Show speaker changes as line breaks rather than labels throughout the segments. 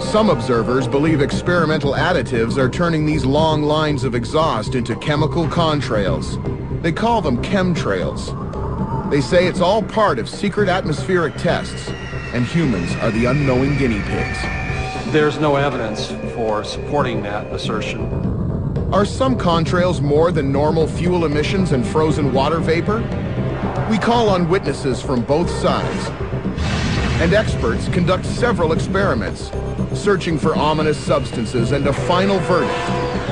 Some observers believe experimental additives are turning these long lines of exhaust into chemical contrails. They call them chemtrails. They say it's all part of secret atmospheric tests, and humans are the unknowing guinea pigs.
There's no evidence for supporting that assertion.
Are some contrails more than normal fuel emissions and frozen water vapor? We call on witnesses from both sides. And experts conduct several experiments, searching for ominous substances and a final verdict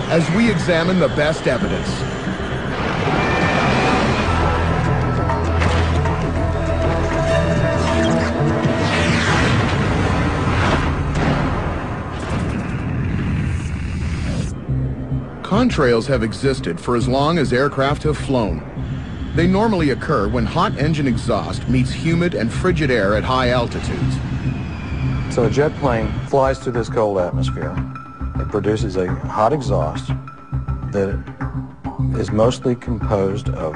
as we examine the best evidence. Contrails have existed for as long as aircraft have flown. They normally occur when hot engine exhaust meets humid and frigid air at high altitudes.
So a jet plane flies through this cold atmosphere. It produces a hot exhaust that is mostly composed of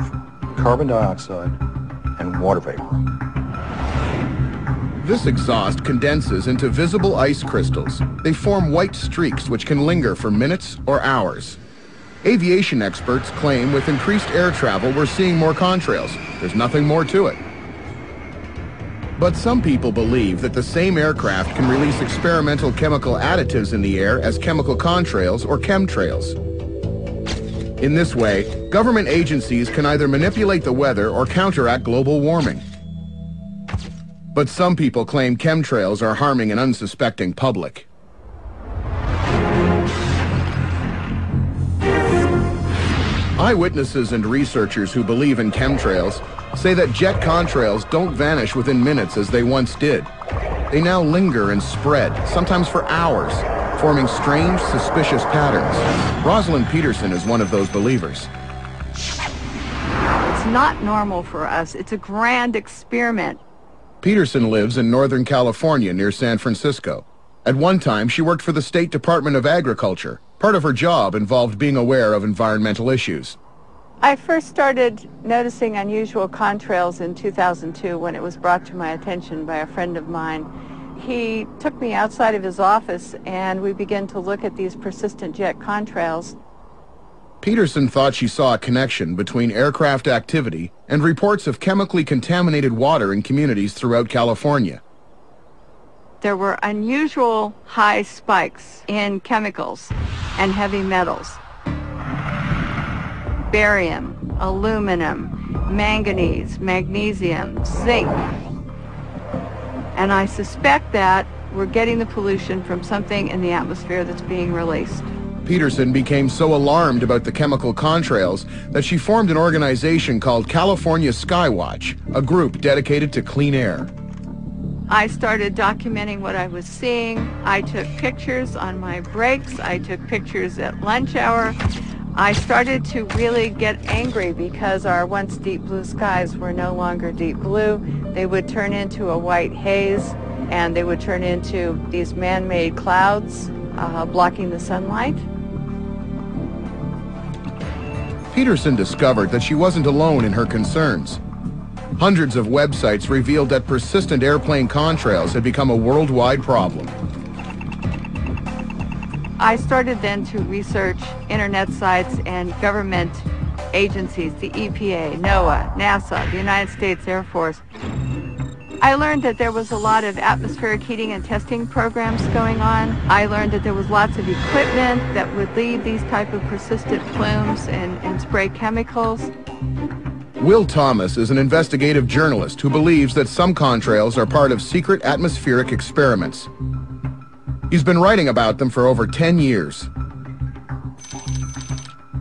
carbon dioxide and water vapor.
This exhaust condenses into visible ice crystals. They form white streaks which can linger for minutes or hours. Aviation experts claim with increased air travel we're seeing more contrails. There's nothing more to it. But some people believe that the same aircraft can release experimental chemical additives in the air as chemical contrails or chemtrails. In this way, government agencies can either manipulate the weather or counteract global warming. But some people claim chemtrails are harming an unsuspecting public. Eyewitnesses and researchers who believe in chemtrails say that jet contrails don't vanish within minutes as they once did. They now linger and spread, sometimes for hours, forming strange, suspicious patterns. Rosalind Peterson is one of those believers.
It's not normal for us. It's a grand experiment.
Peterson lives in Northern California near San Francisco. At one time, she worked for the State Department of Agriculture. Part of her job involved being aware of environmental issues.
I first started noticing unusual contrails in 2002 when it was brought to my attention by a friend of mine. He took me outside of his office and we began to look at these persistent jet contrails.
Peterson thought she saw a connection between aircraft activity and reports of chemically contaminated water in communities throughout California.
There were unusual high spikes in chemicals and heavy metals. Barium, aluminum, manganese, magnesium, zinc. And I suspect that we're getting the pollution from something in the atmosphere that's being released.
Peterson became so alarmed about the chemical contrails that she formed an organization called California Skywatch, a group dedicated to clean air.
I started documenting what I was seeing. I took pictures on my breaks. I took pictures at lunch hour. I started to really get angry because our once deep blue skies were no longer deep blue. They would turn into a white haze, and they would turn into these man-made clouds blocking the sunlight.
Peterson discovered that she wasn't alone in her concerns. Hundreds of websites revealed that persistent airplane contrails had become a worldwide problem.
I started then to research internet sites and government agencies, the EPA, NOAA, NASA, the United States Air Force. I learned that there was a lot of atmospheric heating and testing programs going on. I learned that there was lots of equipment that would leave these type of persistent plumes and spray chemicals.
Will Thomas is an investigative journalist who believes that some contrails are part of secret atmospheric experiments. He's been writing about them for over 10 years.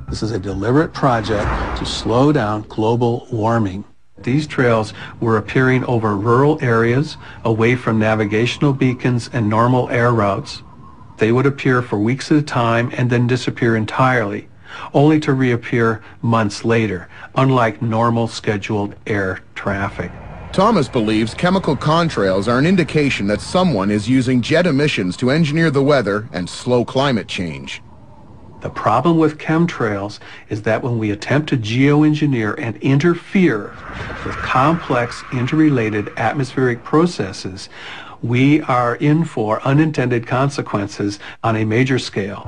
This is a deliberate project to slow down global warming. These trails were appearing over rural areas, away from navigational beacons and normal air routes. They would appear for weeks at a time and then disappear entirely, only to reappear months later, unlike normal scheduled air traffic.
Thomas believes chemical contrails are an indication that someone is using jet emissions to engineer the weather and slow climate change.
The problem with chemtrails is that when we attempt to geoengineer and interfere with complex interrelated atmospheric processes, we are in for unintended consequences on a major scale.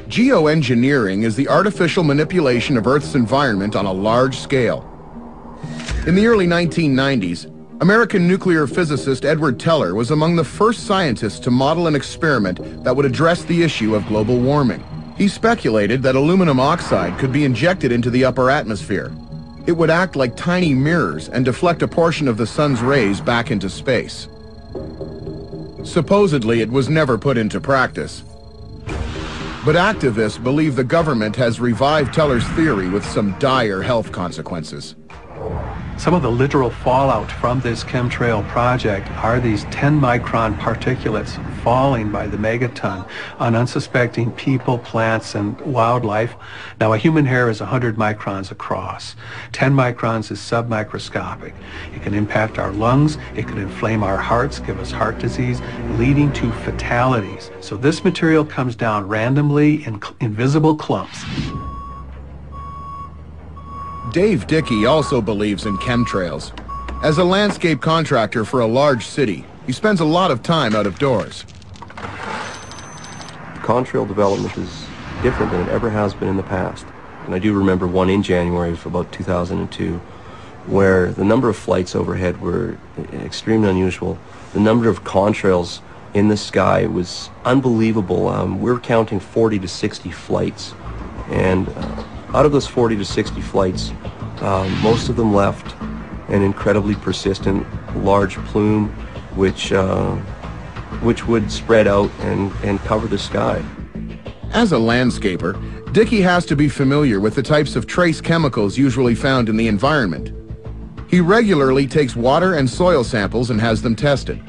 Geoengineering is the artificial manipulation of Earth's environment on a large scale. In the early 1990s, American nuclear physicist Edward Teller was among the first scientists to model an experiment that would address the issue of global warming. He speculated that aluminum oxide could be injected into the upper atmosphere. It would act like tiny mirrors and deflect a portion of the sun's rays back into space. Supposedly, it was never put into practice. But activists believe the government has revived Teller's theory with some dire health consequences.
Some of the literal fallout from this chemtrail project are these 10-micron particulates falling by the megaton on unsuspecting people, plants, and wildlife. Now, a human hair is 100 microns across. 10 microns is submicroscopic. It can impact our lungs, it can inflame our hearts, give us heart disease, leading to fatalities. So this material comes down randomly in invisible clumps.
Dave Dickey also believes in chemtrails. As a landscape contractor for a large city, he spends a lot of time out of doors.
Contrail development is different than it ever has been in the past. And I do remember one in January of about 2002 where the number of flights overhead were extremely unusual. The number of contrails in the sky was unbelievable. We were counting 40 to 60 flights. And out of those 40 to 60 flights, most of them left an incredibly persistent large plume which would spread out and cover the sky.
As a landscaper, Dickey has to be familiar with the types of trace chemicals usually found in the environment. He regularly takes water and soil samples and has them tested.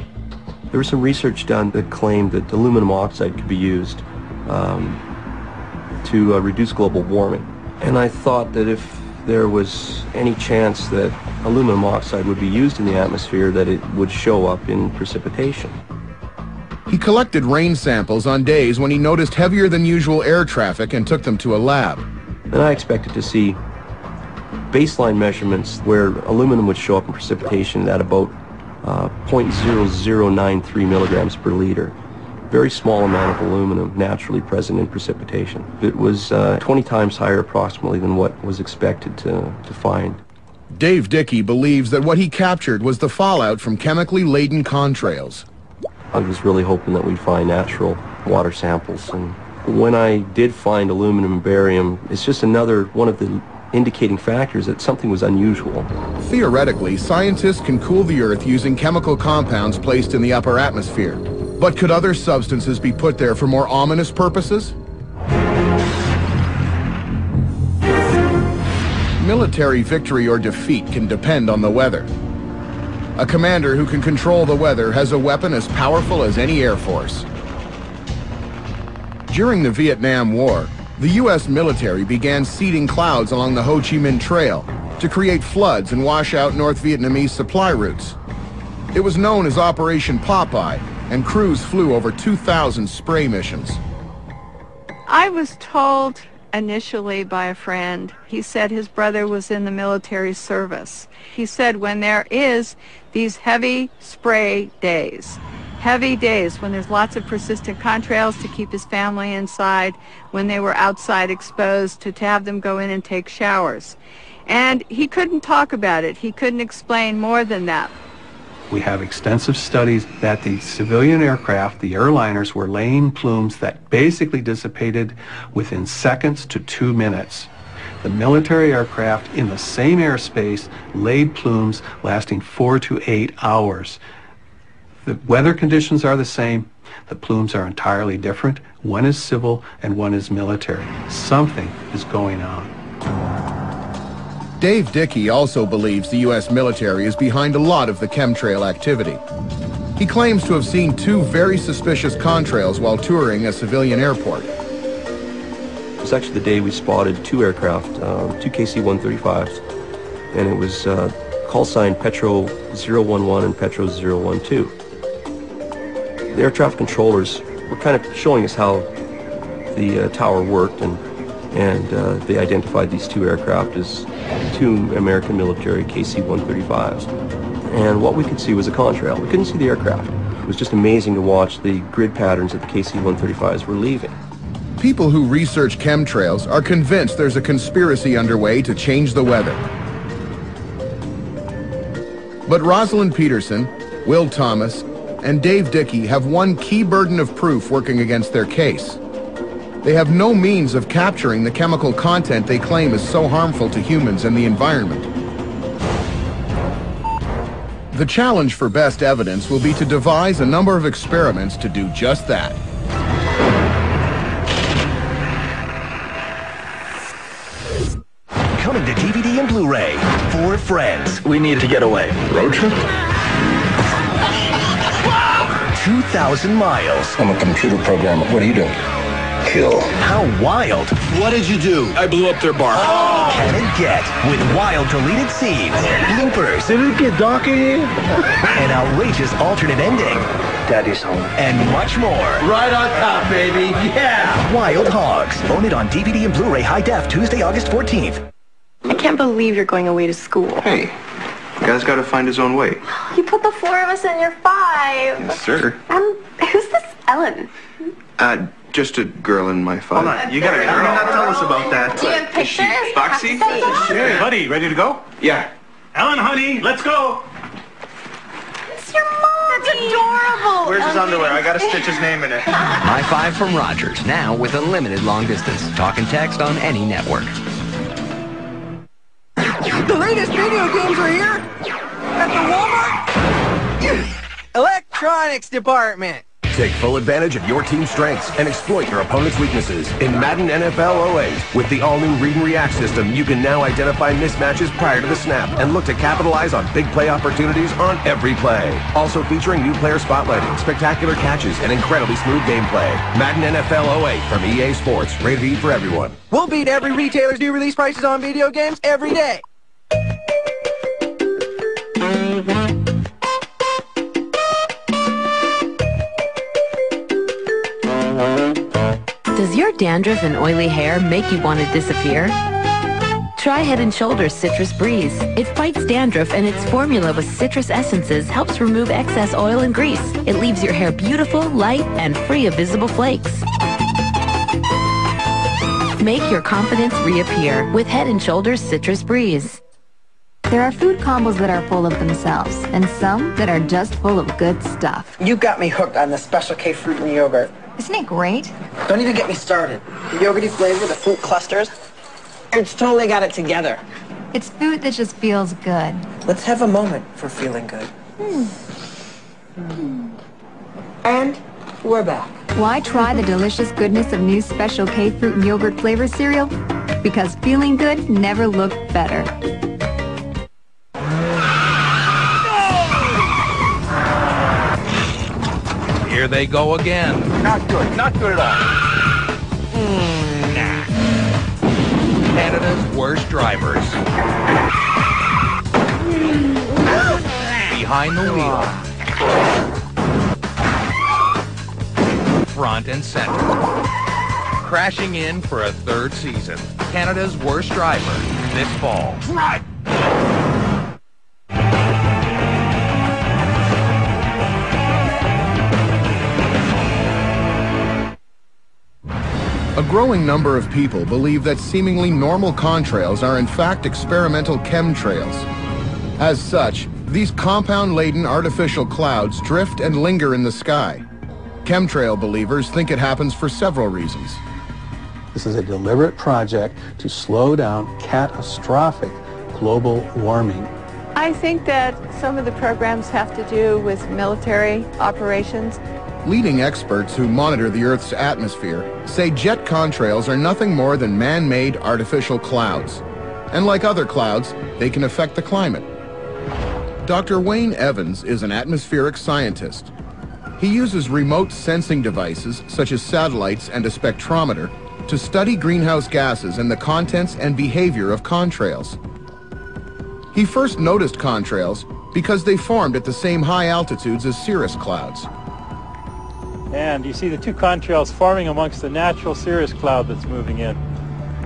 There was some research done that claimed that aluminum oxide could be used to reduce global warming. And I thought that if there was any chance that aluminum oxide would be used in the atmosphere, that it would show up in precipitation.
He collected rain samples on days when he noticed heavier than usual air traffic and took them to a lab.
And I expected to see baseline measurements where aluminum would show up in precipitation at about 0.0093 milligrams per liter. Very small amount of aluminum naturally present in precipitation. It was 20 times higher approximately than what was expected to find.
Dave Dickey believes that what he captured was the fallout from chemically laden contrails.
I was really hoping that we'd find natural water samples. And when I did find aluminum and barium, it's just another one of the indicating factors that something was unusual.
Theoretically, scientists can cool the Earth using chemical compounds placed in the upper atmosphere. But could other substances be put there for more ominous purposes? Military victory or defeat can depend on the weather. A commander who can control the weather has a weapon as powerful as any air force. During the Vietnam War, the U.S. military began seeding clouds along the Ho Chi Minh Trail to create floods and wash out North Vietnamese supply routes. It was known as Operation Popeye, and crews flew over 2,000 spray missions.
I was told initially by a friend, he said his brother was in the military service. He said when there is these heavy spray days, heavy days when there's lots of persistent contrails to keep his family inside, when they were outside exposed, to have them go in and take showers. And he couldn't talk about it. He couldn't explain more than that.
We have extensive studies that the civilian aircraft, the airliners, were laying plumes that basically dissipated within seconds to 2 minutes. The military aircraft in the same airspace laid plumes lasting 4 to 8 hours. The weather conditions are the same. The plumes are entirely different. One is civil and one is military. Something is going on.
Dave Dickey also believes the U.S. military is behind a lot of the chemtrail activity. He claims to have seen 2 very suspicious contrails while touring a civilian airport.
It was actually the day we spotted 2 aircraft, 2 KC-135s, and it was call sign Petro 011 and Petro 012. The air traffic controllers were kind of showing us how the tower worked, and they identified these 2 aircraft as two American military KC-135s. And what we could see was a contrail. We couldn't see the aircraft. It was just amazing to watch the grid patterns that the KC-135s were leaving.
People who research chemtrails are convinced there's a conspiracy underway to change the weather. But Rosalind Peterson, Will Thomas, and Dave Dickey have one key burden of proof working against their case. They have no means of capturing the chemical content they claim is so harmful to humans and the environment. The challenge for best evidence will be to devise a number of experiments to do just that.
Coming to DVD and Blu-ray, For Friends.
We need to get away.
Road trip?
2,000 miles.
I'm a computer programmer. What do you do? Kill.
How wild
What did you do? I blew up their bar.
can it get with wild deleted scenes, bloopers,
Did it get dark in here?
an outrageous alternate ending,
Daddy's home.
and much more?
Right on top, baby. Yeah.
Wild Hogs. Own it on DVD and Blu-ray High Def Tuesday, August 14th.
I can't believe you're going away to school.
Hey, the guy's got to find his own way.
You put the four of us in your five.
Yes, sir.
Who's this Ellen?
Just a girl in my five.
Hold on, you got a girl?
Not tell us about that.
Do you have pictures?
Foxy?
Hey, buddy, ready to go?
Yeah.
Ellen, honey, let's go.
It's your mom. That's adorable.
Where's his underwear? I gotta stitch his name in it.
High Five from Rogers, now with unlimited long distance. Talk and text on any network.
The latest video games are here at the Walmart Electronics Department.
Take full advantage of your team's strengths and exploit your opponent's weaknesses in Madden NFL 08. With the all-new Read and React system, you can now identify mismatches prior to the snap and look to capitalize on big play opportunities on every play. Also featuring new player spotlighting, spectacular catches, and incredibly smooth gameplay. Madden NFL 08 from EA Sports, rated E for everyone.
We'll beat every retailer's new release prices on video games every day.
Does your dandruff and oily hair make you want to disappear? Try Head & Shoulders Citrus Breeze. It fights dandruff, and its formula with citrus essences helps remove excess oil and grease. It leaves your hair beautiful, light, and free of visible flakes. Make your confidence reappear with Head & Shoulders Citrus Breeze.
There are food combos that are full of themselves, and some that are just full of good stuff.
You got me hooked on the Special K fruit and yogurt.
Isn't it great?
Don't even get me started. The yogurty flavor, the fruit clusters, it's totally got it together.
It's food that just feels good.
Let's have a moment for feeling good. And we're back.
Why try the delicious goodness of new Special K fruit and yogurt flavor cereal? Because feeling good never looked better.
Here they go again.
Not good at all.
Nah. Canada's worst drivers. Behind the wheel. Front and center. Crashing in for a third season. Canada's worst driver this fall.
Right.
A growing number of people believe that seemingly normal contrails are in fact experimental chemtrails. As such, these compound-laden artificial clouds drift and linger in the sky. Chemtrail believers think it happens for several reasons.
This is a deliberate project to slow down catastrophic global warming.
I think that some of the programs have to do with military operations.
Leading experts who monitor the Earth's atmosphere say jet contrails are nothing more than man-made artificial clouds. And like other clouds, they can affect the climate. Dr. Wayne Evans is an atmospheric scientist. He uses remote sensing devices, such as satellites and a spectrometer, to study greenhouse gases and the contents and behavior of contrails. He first noticed contrails because they formed at the same high altitudes as cirrus clouds.
And you see the two contrails forming amongst the natural cirrus cloud that's moving in.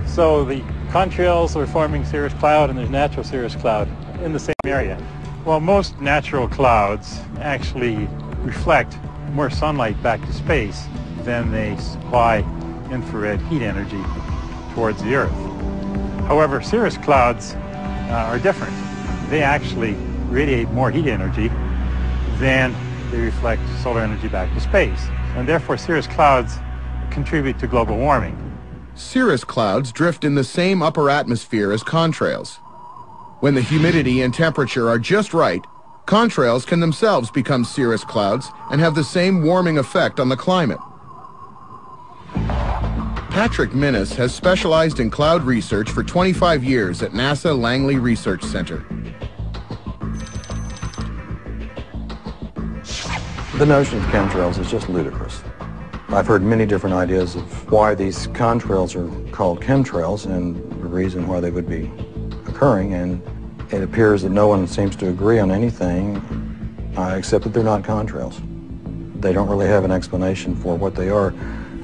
So the Contrails are forming cirrus cloud, and there's natural cirrus cloud in the same area. Well, most natural clouds actually reflect more sunlight back to space than they supply infrared heat energy towards the Earth. However, cirrus clouds are different. They actually radiate more heat energy than they reflect solar energy back to space. And therefore, cirrus clouds contribute to global warming.
Cirrus clouds drift in the same upper atmosphere as contrails. When the humidity and temperature are just right, contrails can themselves become cirrus clouds and have the same warming effect on the climate. Patrick Minnis has specialized in cloud research for 25 years at NASA Langley Research Center.
The notion of chemtrails is just ludicrous. I've heard many different ideas of why these contrails are called chemtrails and the reason why they would be occurring, and it appears that no one seems to agree on anything except that they're not contrails. They don't really have an explanation for what they are,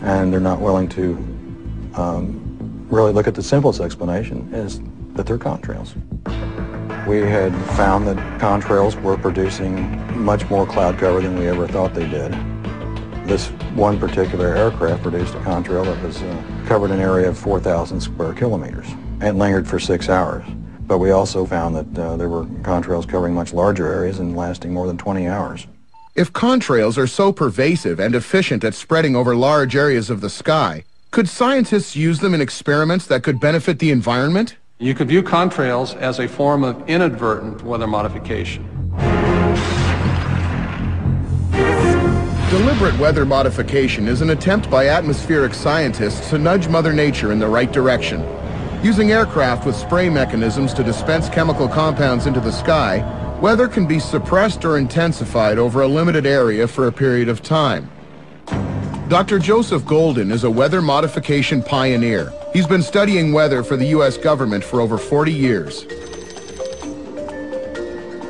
and they're not willing to really look at the simplest explanation, is that they're contrails. We had found that contrails were producing much more cloud cover than we ever thought they did. This one particular aircraft produced a contrail that was covered an area of 4,000 square kilometers and lingered for 6 hours. But we also found that there were contrails covering much larger areas and lasting more than 20 hours.
If contrails are so pervasive and efficient at spreading over large areas of the sky, could scientists use them in experiments that could benefit the environment?
You could view contrails as a form of inadvertent weather modification.
Deliberate weather modification is an attempt by atmospheric scientists to nudge Mother Nature in the right direction. Using aircraft with spray mechanisms to dispense chemical compounds into the sky, weather can be suppressed or intensified over a limited area for a period of time. Dr. Joseph Golden is a weather modification pioneer. He's been studying weather for the U.S. government for over 40 years.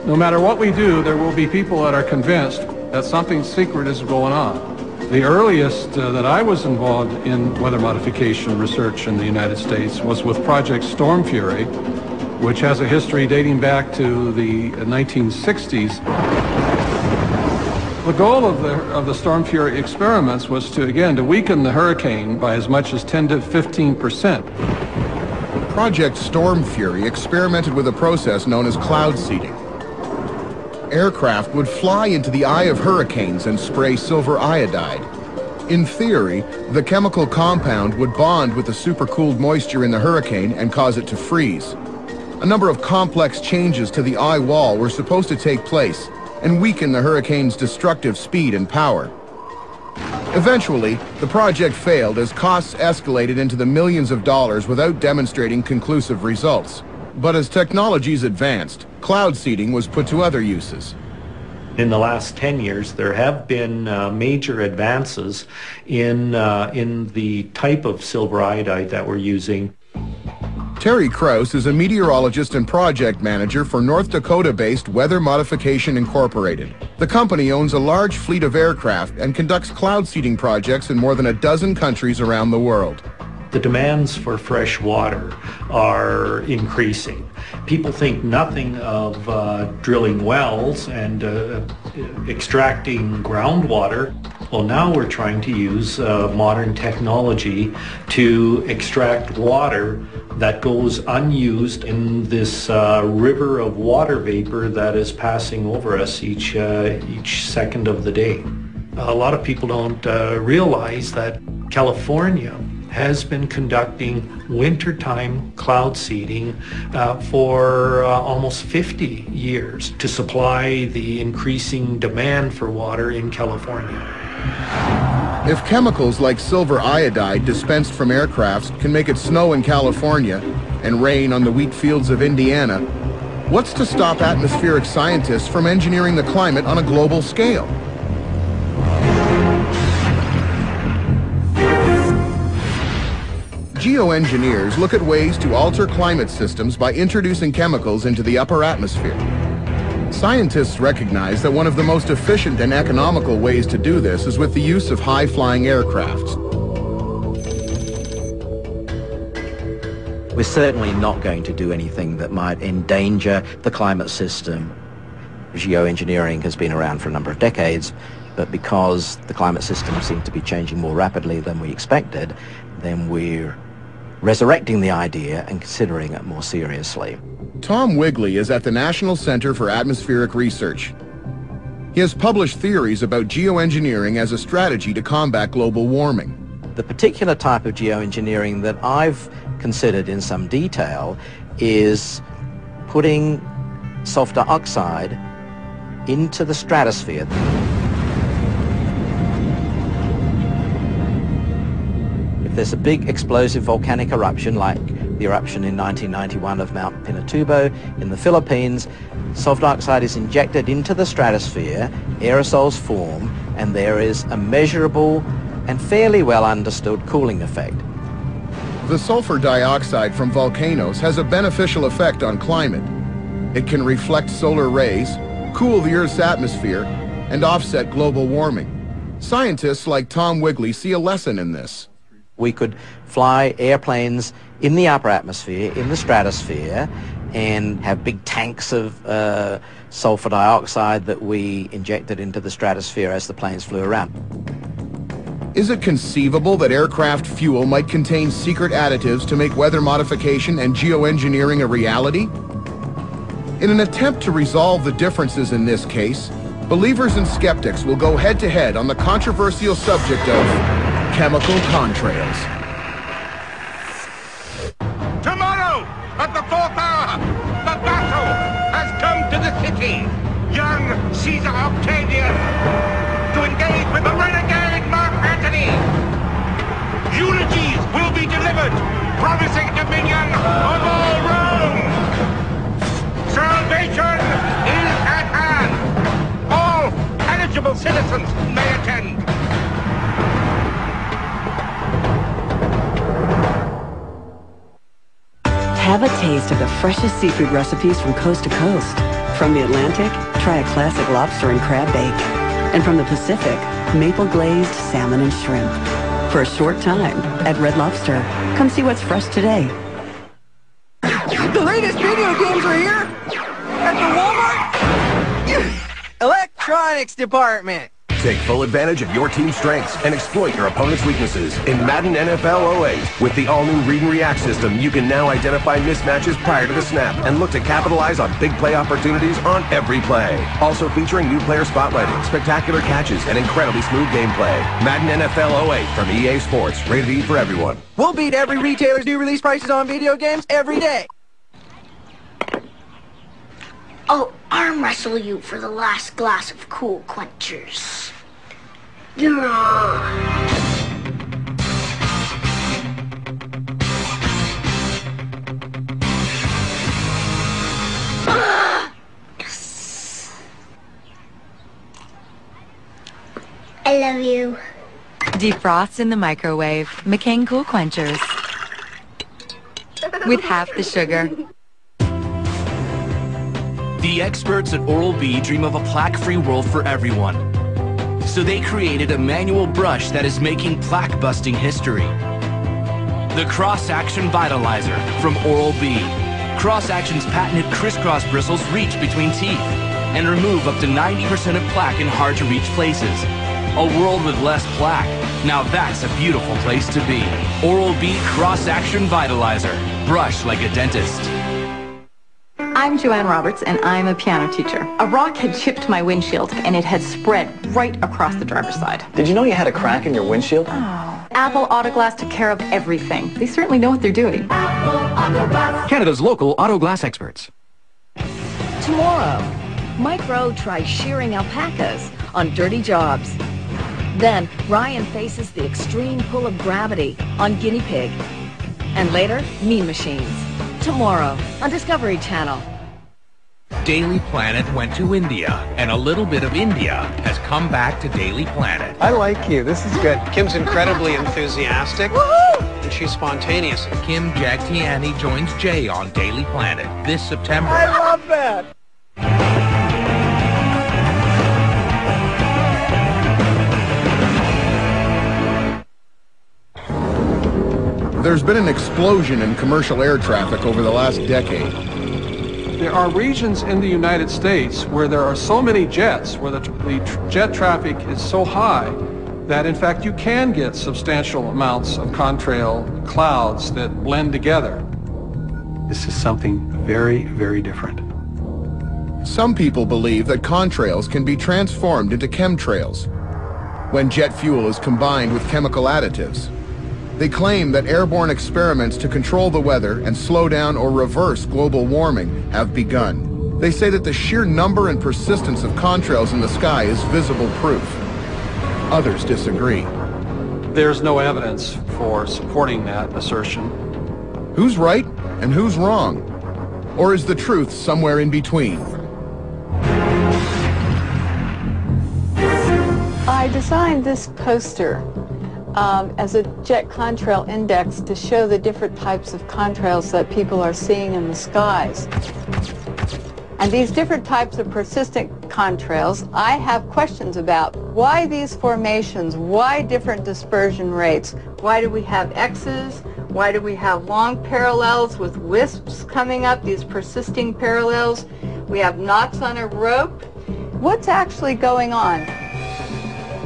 No matter what we do, there will be people that are convinced that something secret is going on. The earliest that I was involved in weather modification research in the United States was with Project Storm Fury, which has a history dating back to the 1960s. The goal of the Storm Fury experiments was to weaken the hurricane by as much as 10 to 15%.
Project Storm Fury experimented with a process known as cloud seeding. Aircraft would fly into the eye of hurricanes and spray silver iodide. In theory, the chemical compound would bond with the supercooled moisture in the hurricane and cause it to freeze. A number of complex changes to the eye wall were supposed to take place and weaken the hurricane's destructive speed and power. Eventually, the project failed as costs escalated into the millions of dollars without demonstrating conclusive results. But as technologies advanced, cloud seeding was put to other uses.
In the last 10 years, there have been major advances in the type of silver iodide that we're using.
Terry Krause is a meteorologist and project manager for North Dakota-based Weather Modification Incorporated. The company owns a large fleet of aircraft and conducts cloud seeding projects in more than a dozen countries around the world.
The demands for fresh water are increasing. People think nothing of drilling wells and extracting groundwater. Well, now we're trying to use modern technology to extract water that goes unused in this river of water vapor that is passing over us each second of the day. A lot of people don't realize that California has been conducting wintertime cloud seeding for almost 50 years to supply the increasing demand for water in California.
If chemicals like silver iodide dispensed from aircrafts can make it snow in California and rain on the wheat fields of Indiana, what's to stop atmospheric scientists from engineering the climate on a global scale? Geoengineers look at ways to alter climate systems by introducing chemicals into the upper atmosphere. Scientists recognize that one of the most efficient and economical ways to do this is with the use of high-flying aircrafts.
We're certainly not going to do anything that might endanger the climate system. Geoengineering has been around for a number of decades, but because the climate system seems to be changing more rapidly than we expected, then we're resurrecting the idea and considering it more seriously.
Tom Wigley is at the National Center for Atmospheric Research. He has published theories about geoengineering as a strategy to combat global warming.
The particular type of geoengineering that I've considered in some detail is putting sulfur dioxide into the stratosphere. If there's a big explosive volcanic eruption like the eruption in 1991 of Mount Pinatubo in the Philippines, sulfur dioxide is injected into the stratosphere, aerosols form, and there is a measurable and fairly well understood cooling effect.
The sulfur dioxide from volcanoes has a beneficial effect on climate. It can reflect solar rays, cool the Earth's atmosphere, and offset global warming. Scientists like Tom Wigley see a lesson in this.
We could fly airplanes in the upper atmosphere, in the stratosphere, and have big tanks of sulfur dioxide that we injected into the stratosphere as the planes flew around.
Is it conceivable that aircraft fuel might contain secret additives to make weather modification and geoengineering a reality? In an attempt to resolve the differences in this case, believers and skeptics will go head-to-head on the controversial subject of chemical contrails.
Tomorrow, at the 4th hour, the battle has come to the city. Young Caesar Octavian to engage with the renegade Mark Antony. Eulogies will be delivered, promising dominion of all Rome. Salvation is at hand. All eligible citizens may attend.
Have a taste of the freshest seafood recipes from coast to coast. From the Atlantic, try a classic lobster and crab bake. And from the Pacific, maple glazed salmon and shrimp. For a short time at Red Lobster. Come see what's fresh today.
The latest video games are here at the Walmart Electronics Department.
Take full advantage of your team's strengths and exploit your opponent's weaknesses. In Madden NFL 08, with the all-new Read and React system, you can now identify mismatches prior to the snap and look to capitalize on big play opportunities on every play. Also featuring new player spotlighting, spectacular catches, and incredibly smooth gameplay. Madden NFL 08 from EA Sports, rated E for everyone.
We'll beat every retailer's new release prices on video games every day.
I'll arm wrestle you for the last glass of Cool Quenchers. Yes. I love you.
Defrost in the microwave. McCain Cool Quenchers. With half the sugar.
The experts at Oral-B dream of a plaque-free world for everyone. So they created a manual brush that is making plaque-busting history. The Cross-Action Vitalizer from Oral-B. Cross-Action's patented crisscross bristles reach between teeth and remove up to 90% of plaque in hard-to-reach places. A world with less plaque. Now that's a beautiful place to be. Oral-B Cross-Action Vitalizer. Brush like a dentist.
I'm Joanne Roberts, and I'm a piano teacher. A rock had chipped my windshield, and it had spread right across the driver's side.
Did you know you had a crack in your windshield?
Oh. Apple Auto Glass took care of everything. They certainly know what they're doing.
Canada's local auto glass experts.
Tomorrow, Mike Rowe tries shearing alpacas on dirty jobs. Then, Ryan faces the extreme pull of gravity on guinea pig. And later, Mean Machines. Tomorrow on Discovery Channel.
Daily Planet went to India, and a little bit of India has come back to Daily Planet.
I like you. This is good. Kim's incredibly enthusiastic. Woohoo! And she's spontaneous.
Kim Jagtiani joins Jay on Daily Planet this September.
I love that.
There's There's been an explosion in commercial air traffic over the last decade.
There are regions in the United States where there are so many jets, where the jet traffic is so high that in fact you can get substantial amounts of contrail clouds that blend together. This is something very, very different.
Some people believe that contrails can be transformed into chemtrails when jet fuel is combined with chemical additives. They claim that airborne experiments to control the weather and slow down or reverse global warming have begun. They say that the sheer number and persistence of contrails in the sky is visible proof. Others disagree.
There's no evidence for supporting that assertion.
Who's right and who's wrong? Or is the truth somewhere in between?
I designed this poster as a jet contrail index to show the different types of contrails that people are seeing in the skies. And these different types of persistent contrails, I have questions about. Why these formations? Why different dispersion rates? Why do we have X's? Why do we have long parallels with wisps coming up, these persisting parallels? We have knots on a rope. What's actually going on?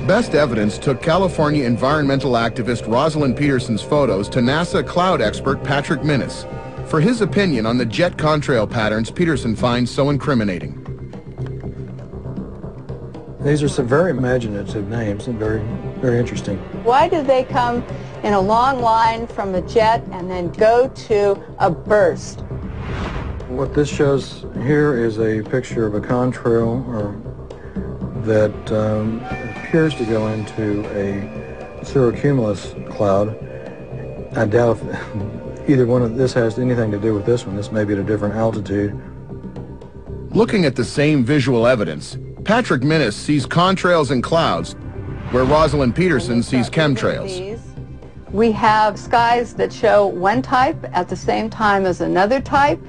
Best Evidence took California environmental activist Rosalind Peterson's photos to NASA cloud expert Patrick Minnis for his opinion on the jet contrail patterns Peterson finds so incriminating.
These are some very imaginative names and very, very interesting.
Why do they come in a long line from a jet and then go to a burst?
What this shows here is a picture of a contrail that appears to go into a cirrocumulus cloud. I doubt if either one of this has anything to do with this one. This may be at a different altitude.
Looking at the same visual evidence, Patrick Minnis sees contrails and clouds, where Rosalind Peterson sees chemtrails.
We have skies that show one type at the same time as another type,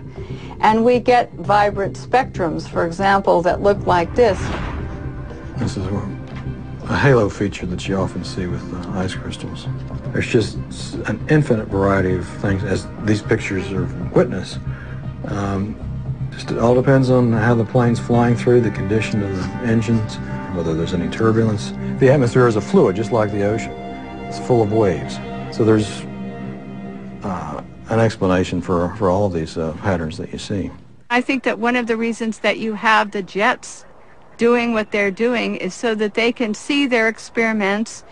and we get vibrant spectrums, for example, that look like this.
This is a halo feature that you often see with ice crystals. There's just an infinite variety of things, as these pictures are witness. Just it all depends on how the plane's flying through, the condition of the engines, whether there's any turbulence. The atmosphere is a fluid, just like the ocean. It's full of waves. So there's an explanation for all of these patterns that you see.
I think that one of the reasons that you have the jets doing what they're doing is so that they can see their experiments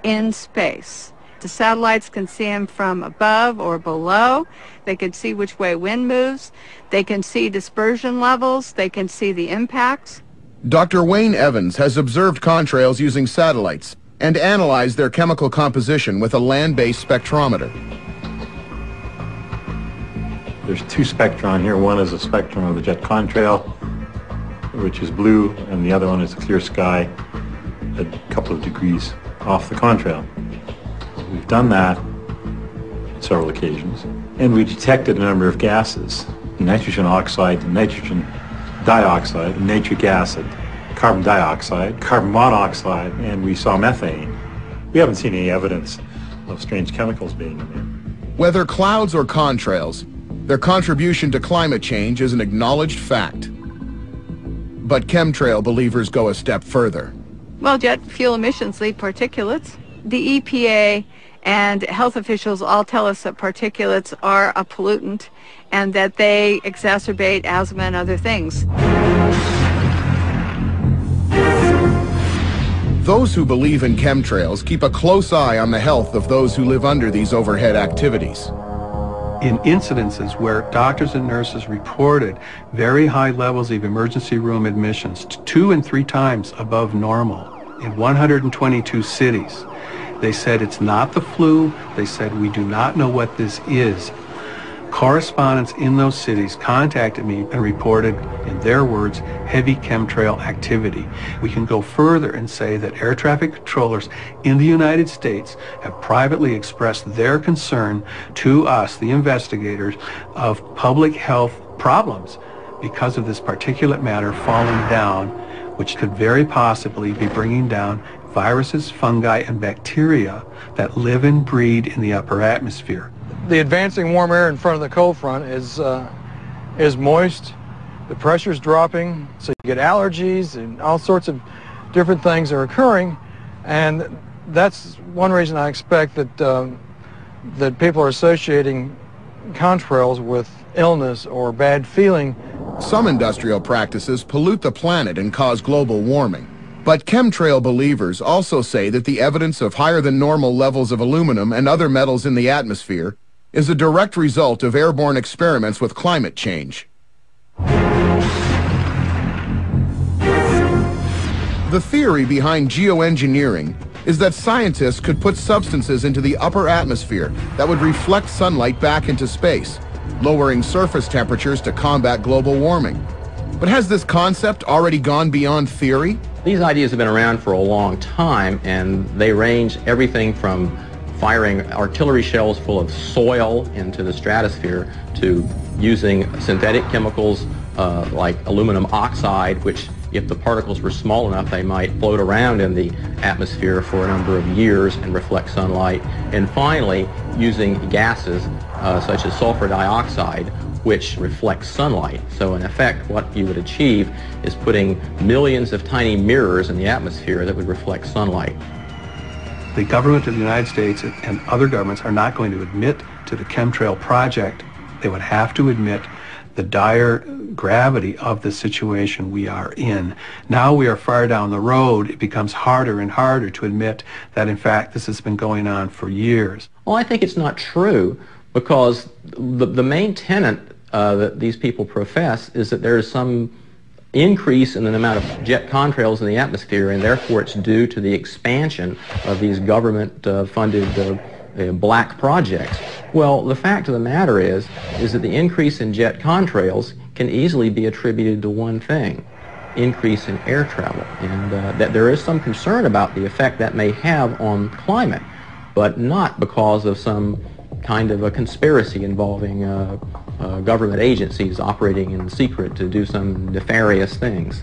in space. The satellites can see them from above or below. They can see which way wind moves. They can see dispersion levels. They can see the impacts.
Dr. Wayne Evans has observed contrails using satellites and analyzed their chemical composition with a land-based spectrometer.
There's two spectra on here. One is a spectrum of the jet contrail, which is blue, and the other one is a clear sky a couple of degrees off the contrail. We've done that on several occasions, and we detected a number of gases: nitrogen oxide, nitrogen dioxide, nitric acid, carbon dioxide, carbon monoxide, and we saw methane. We haven't seen any evidence of strange chemicals being in there.
Whether clouds or contrails, their contribution to climate change is an acknowledged fact. But chemtrail believers go a step further.
Well, jet fuel emissions lead particulates. The EPA and health officials all tell us that particulates are a pollutant and that they exacerbate asthma and other things.
Those who believe in chemtrails keep a close eye on the health of those who live under these overhead activities.
In incidences where doctors and nurses reported very high levels of emergency room admissions, 2 and 3 times above normal, in 122 cities, they said it's not the flu. They said we do not know what this is. Correspondents in those cities contacted me and reported, in their words, heavy chemtrail activity. We can go further and say that air traffic controllers in the United States have privately expressed their concern to us, the investigators, of public health problems because of this particulate matter falling down, which could very possibly be bringing down viruses, fungi, and bacteria that live and breed in the upper atmosphere.
The advancing warm air in front of the cold front is moist. The pressure's dropping, so you get allergies and all sorts of different things are occurring, and that's one reason I expect that that people are associating contrails with illness or bad feeling.
Some industrial practices pollute the planet and cause global warming. But chemtrail believers also say that the evidence of higher than normal levels of aluminum and other metals in the atmosphere is a direct result of airborne experiments with climate change. The theory behind geoengineering is that scientists could put substances into the upper atmosphere that would reflect sunlight back into space, lowering surface temperatures to combat global warming. But has this concept already gone beyond theory?
These ideas have been around for a long time, and they range everything from firing artillery shells full of soil into the stratosphere to using synthetic chemicals like aluminum oxide, which if the particles were small enough, they might float around in the atmosphere for a number of years and reflect sunlight. And finally, using gases such as sulfur dioxide, which reflects sunlight. So in effect, what you would achieve is putting millions of tiny mirrors in the atmosphere that would reflect sunlight.
The government of the United States and other governments are not going to admit to the chemtrail project. They would have to admit the dire gravity of the situation we are in. Now we are far down the road. It becomes harder and harder to admit that, in fact, this has been going on for years.
Well, I think it's not true, because the main tenet that these people profess is that there is some increase in the amount of jet contrails in the atmosphere, and therefore it's due to the expansion of these government-funded black projects. Well, the fact of the matter is that the increase in jet contrails can easily be attributed to one thing: increase in air travel, and that there is some concern about the effect that may have on climate, but not because of some kind of a conspiracy involving government agencies operating in secret to do some nefarious things.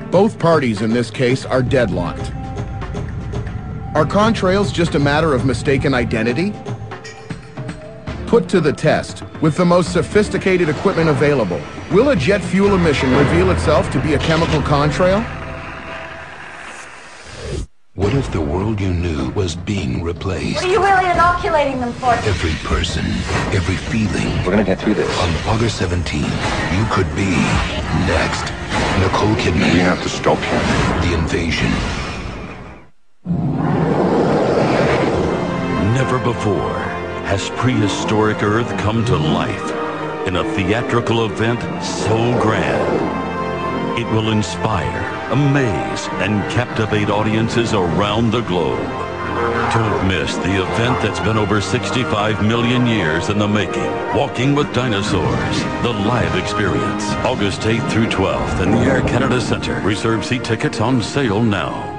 Both parties in this case are deadlocked. Are contrails just a matter of mistaken identity? Put to the test, with the most sophisticated equipment available, will a jet fuel emission reveal itself to be a chemical contrail?
What if the world you knew was being replaced?
What are you really inoculating them for?
Every person, every feeling.
We're gonna get through this.
On August 17th, you could be next. Nicole Kidman.
We have to stop him.
The Invasion.
Never before has prehistoric Earth come to life in a theatrical event so grand. It will inspire, amaze, and captivate audiences around the globe. Don't miss the event that's been over 65 million years in the making. Walking with Dinosaurs, the live experience. August 8th through 12th in the Air Canada Centre. Reserve seat tickets on sale now.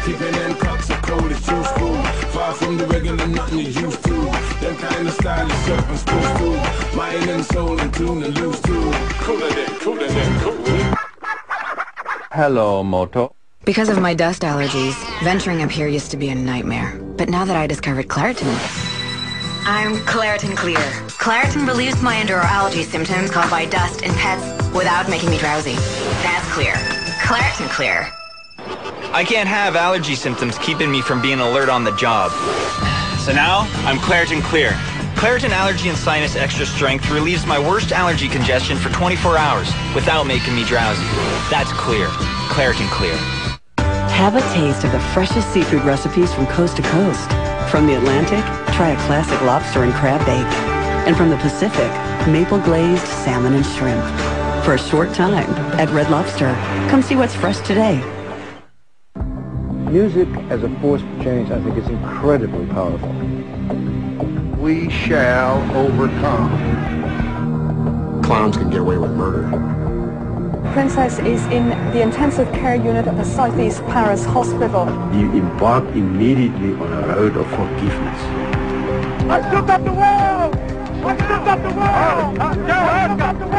Keeping them cups of cold as juice food. Far from the regular nothing you used to. Them kind of style is serpent supposed to. Mind and soul and tune and loose too. Cooler than, cool.
Hello, Moto.
Because of my dust allergies, venturing up here used to be a nightmare. But now that I discovered Claritin, I'm Claritin Clear. Claritin relieves my indoor allergy symptoms caused by dust and pets without making me drowsy. That's clear. Claritin Clear.
I can't have allergy symptoms keeping me from being alert on the job. So now, I'm Claritin Clear. Claritin Allergy and Sinus Extra Strength relieves my worst allergy congestion for 24 hours without making me drowsy. That's clear. Claritin Clear.
Have a taste of the freshest seafood recipes from coast to coast. From the Atlantic, try a classic lobster and crab bake. And from the Pacific, maple glazed salmon and shrimp. For a short time at Red Lobster. Come see what's fresh today.
Music as a force for change, I think, is incredibly powerful.
We shall overcome.
Clowns can get away with murder.
Princess is in the intensive care unit of the Southeast Paris Hospital.
You embark immediately on a road of forgiveness.
I shook up the world! I shook up the world! I shook up the world!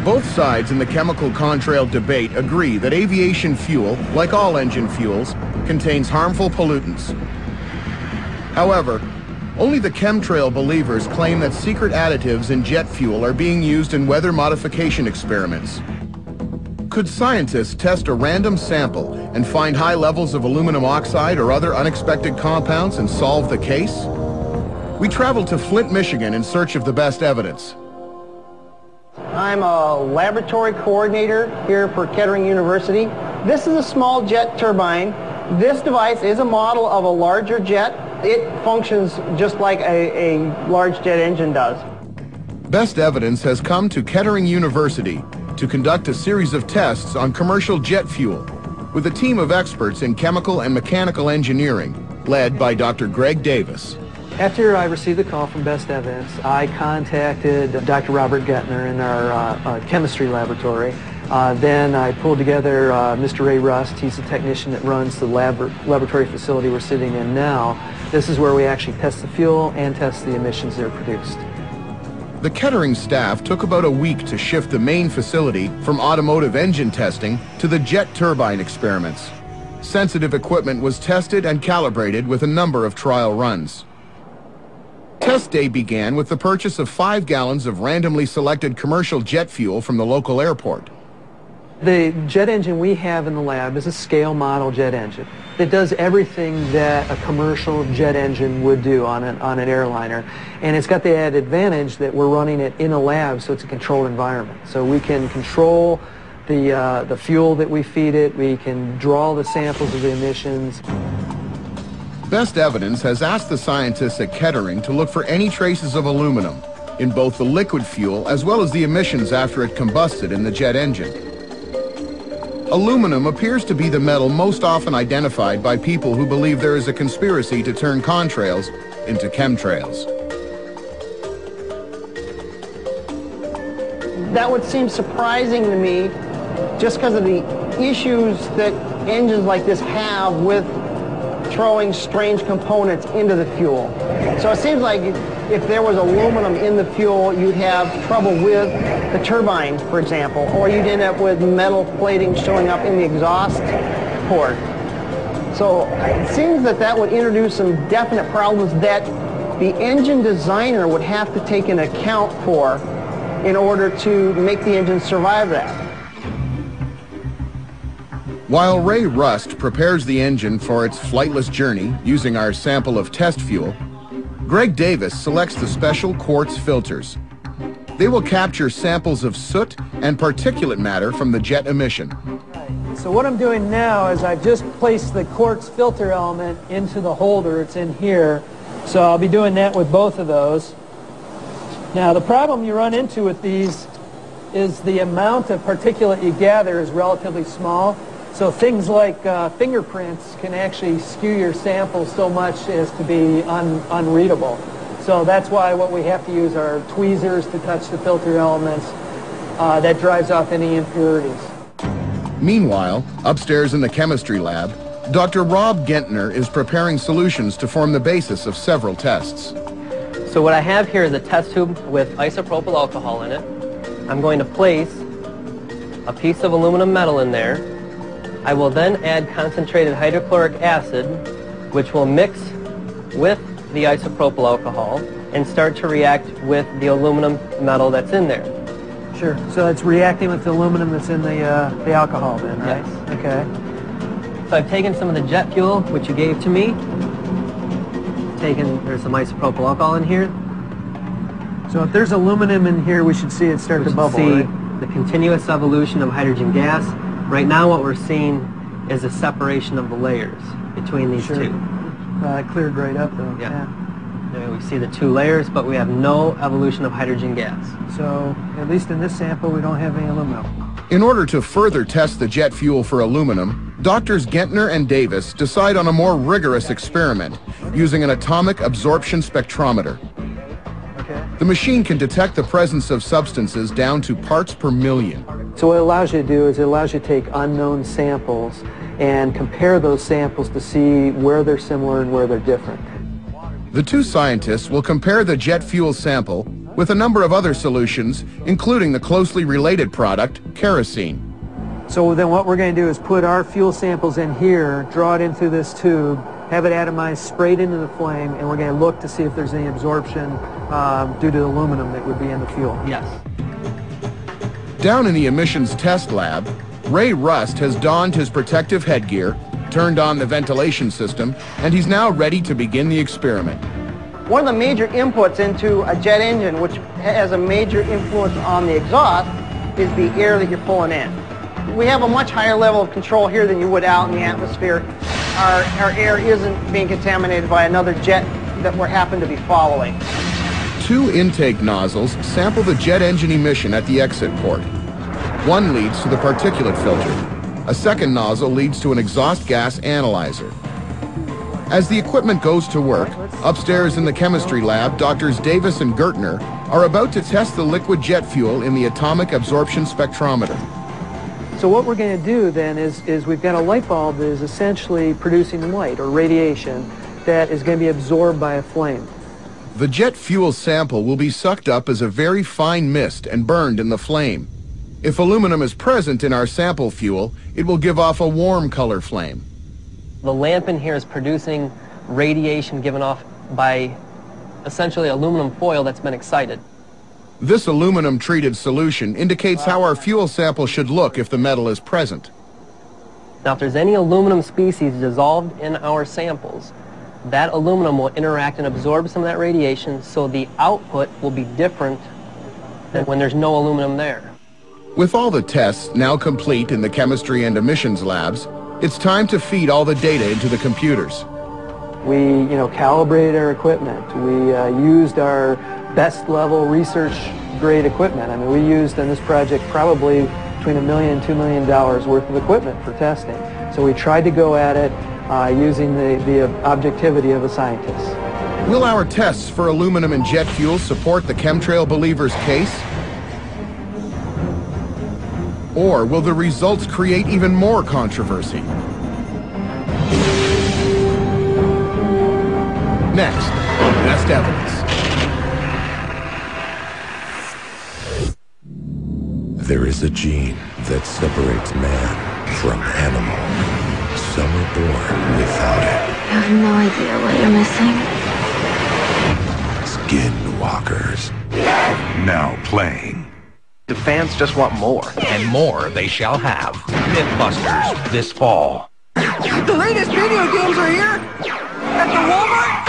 Both sides in the chemical contrail debate agree that aviation fuel, like all engine fuels, contains harmful pollutants. However, only the chemtrail believers claim that secret additives in jet fuel are being used in weather modification experiments. Could scientists test a random sample and find high levels of aluminum oxide or other unexpected compounds and solve the case? We traveled to Flint, Michigan in search of the best evidence.
I'm a laboratory coordinator here for Kettering University. This is a small jet turbine. This device is a model of a larger jet. It functions just like a large jet engine does.
Best evidence has come to Kettering University to conduct a series of tests on commercial jet fuel with a team of experts in chemical and mechanical engineering led by Dr. Greg Davis.
After I received the call from Best Evidence, I contacted Dr. Robert Gettner in our chemistry laboratory. Then I pulled together Mr. Ray Rust. He's the technician that runs the laboratory facility we're sitting in now. This is where we actually test the fuel and test the emissions that are produced.
The Kettering staff took about a week to shift the main facility from automotive engine testing to the jet turbine experiments. Sensitive equipment was tested and calibrated with a number of trial runs. Test day began with the purchase of 5 gallons of randomly selected commercial jet fuel from the local airport.
The jet engine we have in the lab is a scale model jet engine. It does everything that a commercial jet engine would do on an airliner. And it's got the added advantage that we're running it in a lab, so it's a controlled environment. So we can control the fuel that we feed it. We can draw the samples of the emissions.
Best Evidence has asked the scientists at Kettering to look for any traces of aluminum in both the liquid fuel as well as the emissions after it combusted in the jet engine. Aluminum appears to be the metal most often identified by people who believe there is a conspiracy to turn contrails into chemtrails.
That would seem surprising to me just because of the issues that engines like this have with throwing strange components into the fuel. So it seems like if there was aluminum in the fuel, you'd have trouble with the turbine, for example, or you'd end up with metal plating showing up in the exhaust port. So it seems that that would introduce some definite problems that the engine designer would have to take into account for in order to make the engine survive that.
While Ray Rust prepares the engine for its flightless journey using our sample of test fuel, Greg Davis selects the special quartz filters. They will capture samples of soot and particulate matter from the jet emission.
So what I'm doing now is I've just placed the quartz filter element into the holder. It's in here. So I'll be doing that with both of those. Now the problem you run into with these is the amount of particulate you gather is relatively small. So things like fingerprints can actually skew your sample so much as to be unreadable. So that's why what we have to use are tweezers to touch the filter elements. That drives off any impurities.
Meanwhile, upstairs in the chemistry lab, Dr. Rob Gentner is preparing solutions to form the basis of several tests.
So what I have here is a test tube with isopropyl alcohol in it. I'm going to place a piece of aluminum metal in there. I will then add concentrated hydrochloric acid, which will mix with the isopropyl alcohol and start to react with the aluminum metal that's in there.
Sure. So it's reacting with the aluminum that's in the alcohol then, right? Yes. Okay.
So I've taken some of the jet fuel, which you gave to me. There's some isopropyl alcohol in here.
So if there's aluminum in here, we should see it start to bubble, right?
The continuous evolution of hydrogen gas. Right now what we're seeing is a separation of the layers between these two.
It cleared right up though.
Yeah. We see the two layers, but we have no evolution of hydrogen gas.
So at least in this sample we don't have any aluminum.
In order to further test the jet fuel for aluminum, Doctors Gentner and Davis decide on a more rigorous experiment using an atomic absorption spectrometer. The machine can detect the presence of substances down to parts per million.
So what it allows you to do is it allows you to take unknown samples and compare those samples to see where they're similar and where they're different.
The two scientists will compare the jet fuel sample with a number of other solutions, including the closely related product, kerosene.
So then what we're going to do is put our fuel samples in here, draw it in through this tube, have it atomized, sprayed into the flame, and we're going to look to see if there's any absorption due to the aluminum that would be in the fuel.
Yes.
Down in the emissions test lab, Ray Rust has donned his protective headgear, turned on the ventilation system, and he's now ready to begin the experiment.
One of the major inputs into a jet engine, which has a major influence on the exhaust, is the air that you're pulling in. We have a much higher level of control here than you would out in the atmosphere. Our air isn't being contaminated by another jet that we happen to be following.
Two intake nozzles sample the jet engine emission at the exit port. One leads to the particulate filter. A second nozzle leads to an exhaust gas analyzer. As the equipment goes to work, upstairs in the chemistry lab, Doctors Davis and Gertner are about to test the liquid jet fuel in the atomic absorption spectrometer.
So what we're going to do then is we've got a light bulb that is essentially producing light or radiation that is going to be absorbed by a flame.
The jet fuel sample will be sucked up as a very fine mist and burned in the flame. If aluminum is present in our sample fuel, it will give off a warm color flame.
The lamp in here is producing radiation given off by essentially aluminum foil that's been excited.
This aluminum-treated solution indicates how our fuel sample should look if the metal is present.
Now, if there's any aluminum species dissolved in our samples, that aluminum will interact and absorb some of that radiation, so the output will be different than when there's no aluminum there.
With all the tests now complete in the chemistry and emissions labs, it's time to feed all the data into the computers.
We, calibrated our equipment. We used our best level research grade equipment. I mean, we used in this project probably between $1 million and $2 million worth of equipment for testing. So we tried to go at it using the objectivity of a scientist.
Will our tests for aluminum and jet fuel support the chemtrail believers' case? Or will the results create even more controversy? Next on Best Evidence.
There is a gene that separates man from animal. Some are born without it.
I have no idea what you're missing.
Skinwalkers. Now playing.
The fans just want more. And more they shall have. Mythbusters this fall.
The latest video games are here at the Walmart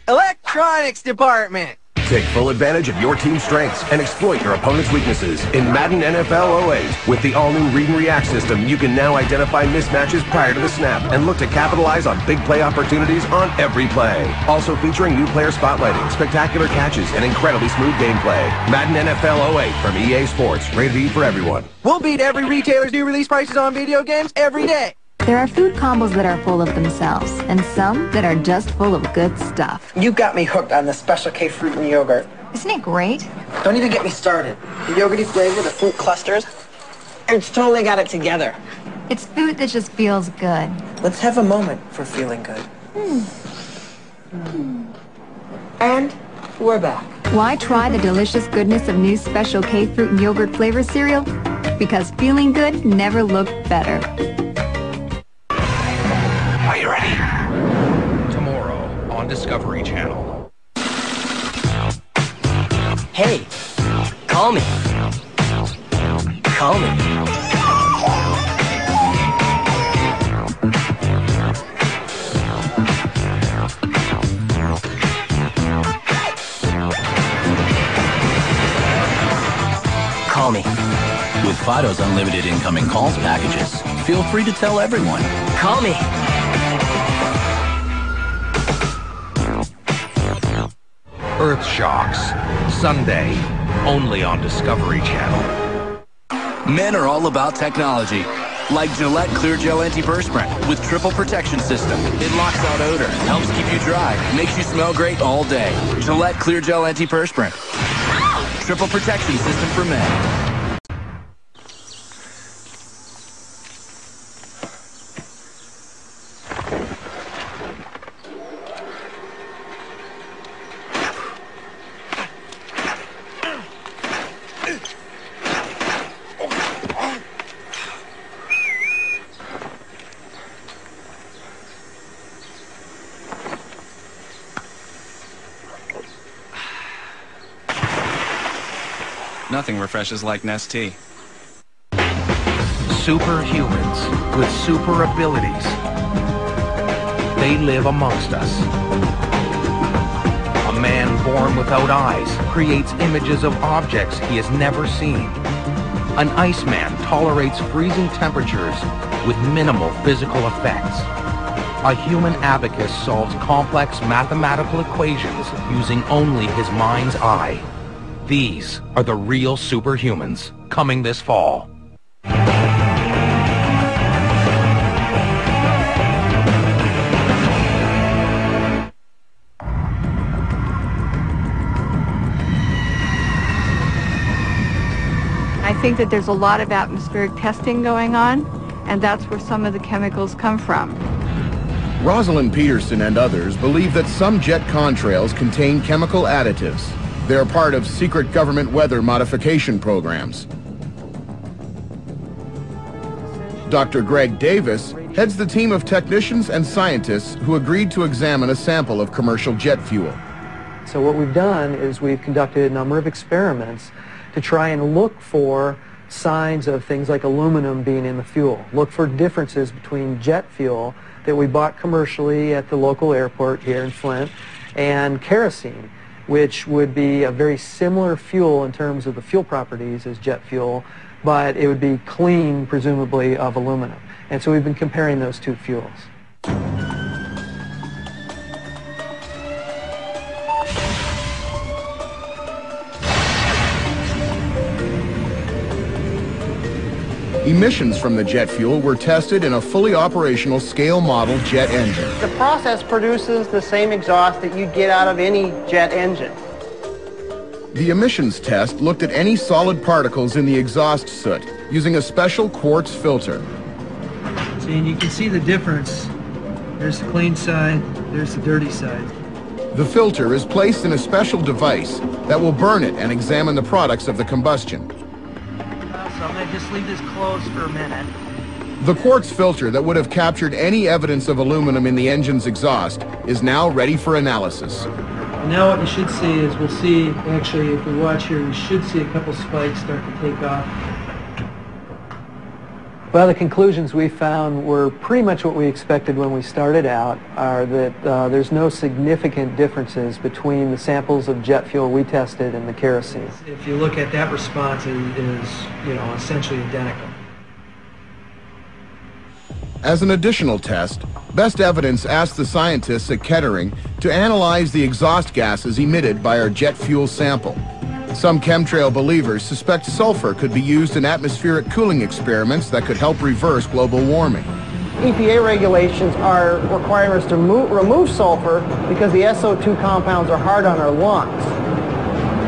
Electronics Department.
Take full advantage of your team's strengths and exploit your opponent's weaknesses. In Madden NFL 08, with the all-new Read and React system, you can now identify mismatches prior to the snap and look to capitalize on big play opportunities on every play. Also featuring new player spotlighting, spectacular catches, and incredibly smooth gameplay. Madden NFL 08 from EA Sports, rated E for everyone.
We'll beat every retailer's new release prices on video games every day.
There are food combos that are full of themselves, and some that are just full of good stuff.
You got me hooked on the Special K fruit and yogurt.
Isn't it great?
Don't even get me started. The yogurty flavor, the fruit clusters, it's totally got it together.
It's food that just feels good.
Let's have a moment for feeling good. And we're back.
Why try the delicious goodness of new Special K fruit and yogurt flavor cereal? Because feeling good never looked better.
Are you ready? Tomorrow on Discovery Channel.
Hey, call me. Call me. Call me.
With Fido's unlimited incoming calls packages, feel free to tell everyone.
Call me.
Earth Shocks, Sunday, only on Discovery Channel.
Men are all about technology. Like Gillette Clear Gel Antiperspirant with triple protection system. It locks out odor, helps keep you dry, makes you smell great all day. Gillette Clear Gel Antiperspirant. Triple protection system for men.
Nothing refreshes like Nestea.
Superhumans with super abilities. They live amongst us. A man born without eyes creates images of objects he has never seen. An Iceman tolerates freezing temperatures with minimal physical effects. A human abacus solves complex mathematical equations using only his mind's eye. These are the real superhumans, coming this fall.
I think that there's a lot of atmospheric testing going on, and that's where some of the chemicals come from.
Rosalind Peterson and others believe that some jet contrails contain chemical additives. They're part of secret government weather modification programs. Dr. Greg Davis heads the team of technicians and scientists who agreed to examine a sample of commercial jet fuel.
So what we've done is we've conducted a number of experiments to try and look for signs of things like aluminum being in the fuel. Look for differences between jet fuel that we bought commercially at the local airport here in Flint and kerosene, which would be a very similar fuel in terms of the fuel properties as jet fuel, but it would be clean, presumably, of aluminum. And so we've been comparing those two fuels.
Emissions from the jet fuel were tested in a fully operational scale model jet engine.
The process produces the same exhaust that you'd get out of any jet engine.
The emissions test looked at any solid particles in the exhaust soot using a special quartz filter.
See, and you can see the difference. There's the clean side, there's the dirty side.
The filter is placed in a special device that will burn it and examine the products of the combustion.
So I'm going to just leave this closed for a minute.
The quartz filter that would have captured any evidence of aluminum in the engine's exhaust is now ready for analysis.
Now what you should see is we'll see, actually, if we watch here, we should see a couple spikes start to take off. Well, the conclusions we found were pretty much what we expected when we started out, are that there's no significant differences between the samples of jet fuel we tested and the kerosene. If you look at that response, it is, essentially identical.
As an additional test, Best Evidence asked the scientists at Kettering to analyze the exhaust gases emitted by our jet fuel sample. Some chemtrail believers suspect sulfur could be used in atmospheric cooling experiments that could help reverse global warming.
EPA regulations are requiring us to remove sulfur because the SO2 compounds are hard on our lungs.